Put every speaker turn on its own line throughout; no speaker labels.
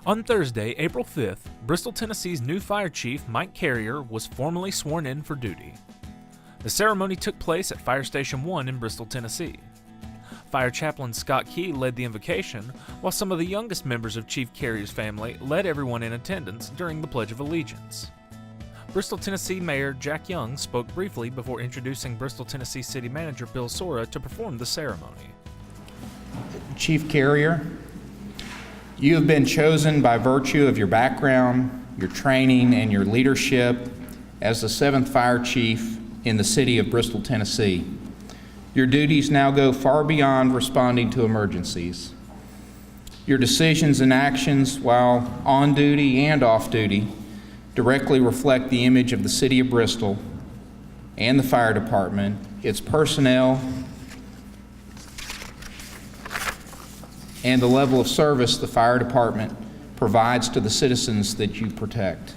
On Thursday, April 5th, Bristol, Tennessee's new fire chief, Mike Carrier, was formally sworn in for duty. The ceremony took place at Fire Station 1 in Bristol, Tennessee. Fire Chaplain Scott Key led the invocation, while some of the youngest members of Chief Carrier's family led everyone in attendance during the Pledge of Allegiance. Bristol, Tennessee Mayor Jack Young spoke briefly before introducing Bristol, Tennessee City Manager Bill Sora to perform the ceremony.
Chief Carrier, you have been chosen by virtue of your background, your training, and your leadership as the 7th Fire Chief in the city of Bristol, Tennessee. Your duties now go far beyond responding to emergencies. Your decisions and actions while on duty and off duty directly reflect the image of the city of Bristol and the fire department, its personnel, and the level of service the fire department provides to the citizens that you protect.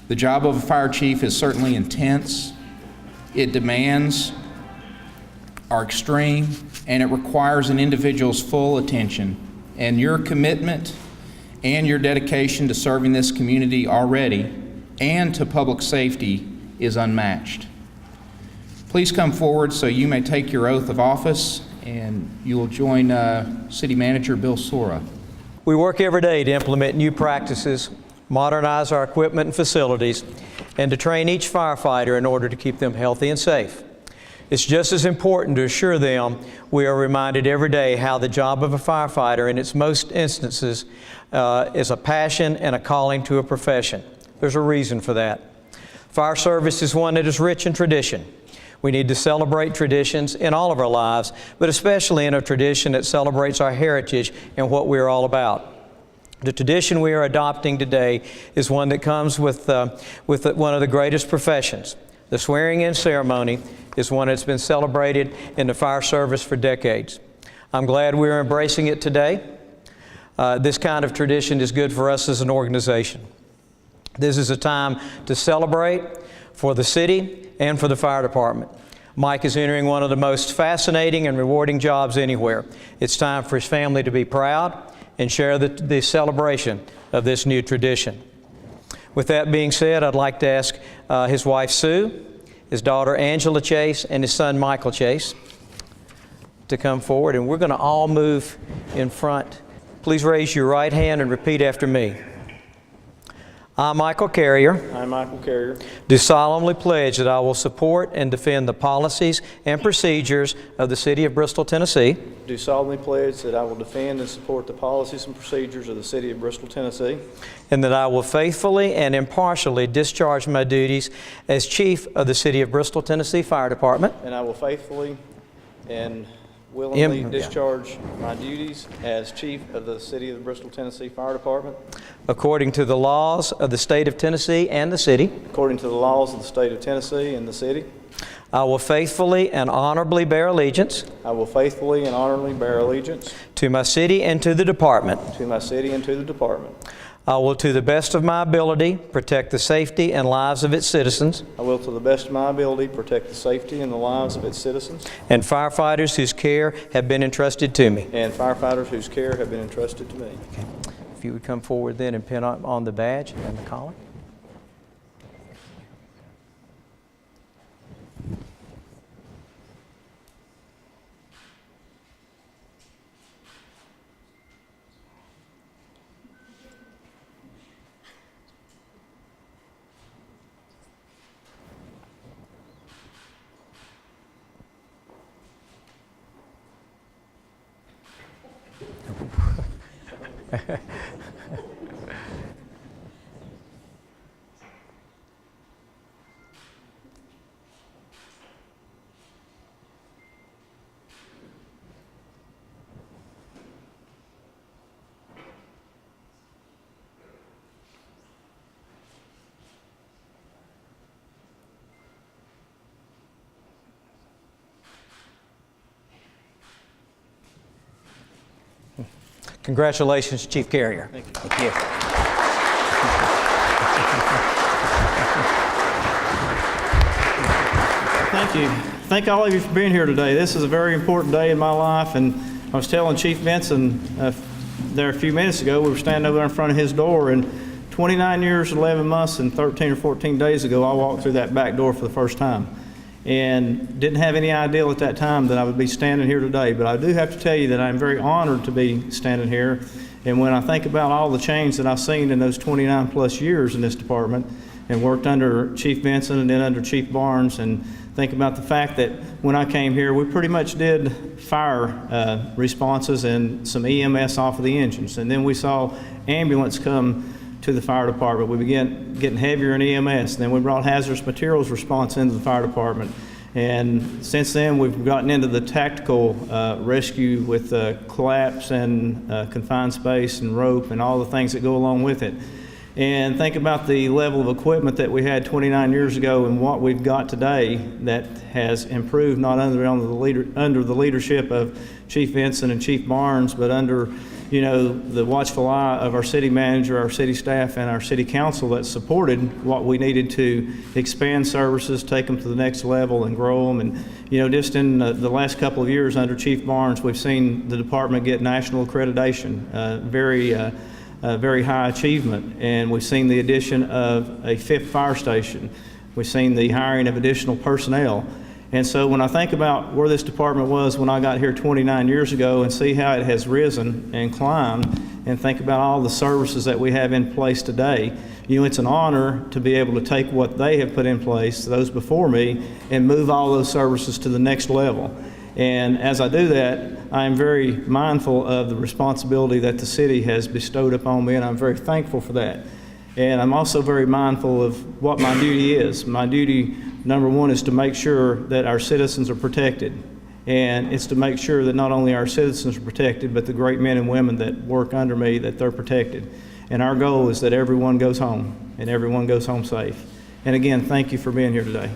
The job of a fire chief is certainly intense. It demands are extreme, and it requires an individual's full attention. And your commitment and your dedication to serving this community already and to public safety is unmatched. Please come forward so you may take your oath of office, and you will join City Manager Bill Sora.
We work every day to implement new practices, modernize our equipment and facilities, and to train each firefighter in order to keep them healthy and safe. It's just as important to assure them we are reminded every day how the job of a firefighter in its most instances is a passion and a calling to a profession. There's a reason for that. Fire service is one that is rich in tradition. We need to celebrate traditions in all of our lives, but especially in a tradition that celebrates our heritage and what we're all about. The tradition we are adopting today is one that comes with one of the greatest professions. The swearing-in ceremony is one that's been celebrated in the fire service for decades. I'm glad we are embracing it today. This kind of tradition is good for us as an organization. This is a time to celebrate for the city and for the fire department. Mike is entering one of the most fascinating and rewarding jobs anywhere. It's time for his family to be proud and share the celebration of this new tradition. With that being said, I'd like to ask his wife Sue, his daughter Angela Chase, and his son Michael Chase to come forward, and we're going to all move in front. Please raise your right hand and repeat after me. I, Michael Carrier, do solemnly pledge that I will support and defend the policies and procedures of the City of Bristol, Tennessee.
Do solemnly pledge that I will defend and support the policies and procedures of the City of Bristol, Tennessee.
And that I will faithfully and impartially discharge my duties as Chief of the City of Bristol, Tennessee Fire Department.
And I will faithfully and willingly discharge my duties as Chief of the City of the Bristol, Tennessee Fire Department.
According to the laws of the State of Tennessee and the City.
According to the laws of the State of Tennessee and the City.
I will faithfully and honorably bear allegiance.
I will faithfully and honorably bear allegiance.
To my city and to the department.
To my city and to the department.
I will, to the best of my ability, protect the safety and lives of its citizens.
I will, to the best of my ability, protect the safety and the lives of its citizens.
And firefighters whose care have been entrusted to me.
And firefighters whose care have been entrusted to me.
Okay. If you would come forward then and pin on the badge and the collar. Congratulations, Chief Carrier.
Thank you.
Thank you.
Thank you. Thank all of you for being here today. This is a very important day in my life, and I was telling Chief Benson there a few minutes ago. We were standing over there in front of his door, and 29 years, 11 months, and 13 or 14 days ago, I walked through that back door for the first time. And didn't have any idea at that time that I would be standing here today. But I do have to tell you that I'm very honored to be standing here. And when I think about all the change that I've seen in those 29 plus years in this department, and worked under Chief Benson and then under Chief Barnes, and think about the fact that when I came here, we pretty much did fire responses and some EMS off of the engines. And then we saw ambulance come to the fire department. We began getting heavier in EMS. And then we brought hazardous materials response into the fire department. And since then, we've gotten into the tactical rescue with collapse and confined space and rope and all the things that go along with it. And think about the level of equipment that we had 29 years ago and what we've got today that has improved not only under the leadership of Chief Benson and Chief Barnes, but under the watchful eye of our city manager, our city staff, and our city council that supported what we needed to expand services, take them to the next level, and grow them. And just in the last couple of years under Chief Barnes, we've seen the department get national accreditation, very high achievement, and we've seen the addition of a 5th fire station. We've seen the hiring of additional personnel. And so when I think about where this department was when I got here 29 years ago and see how it has risen and climbed, and think about all the services that we have in place today, it's an honor to be able to take what they have put in place, those before me, and move all those services to the next level. And as I do that, I am very mindful of the responsibility that the city has bestowed upon me, and I'm very thankful for that. And I'm also very mindful of what my duty is. My duty, number one, is to make sure that our citizens are protected. And it's to make sure that not only our citizens are protected, but the great men and women that work under me, that they're protected. And our goal is that everyone goes home, and everyone goes home safe. And again, thank you for being here today.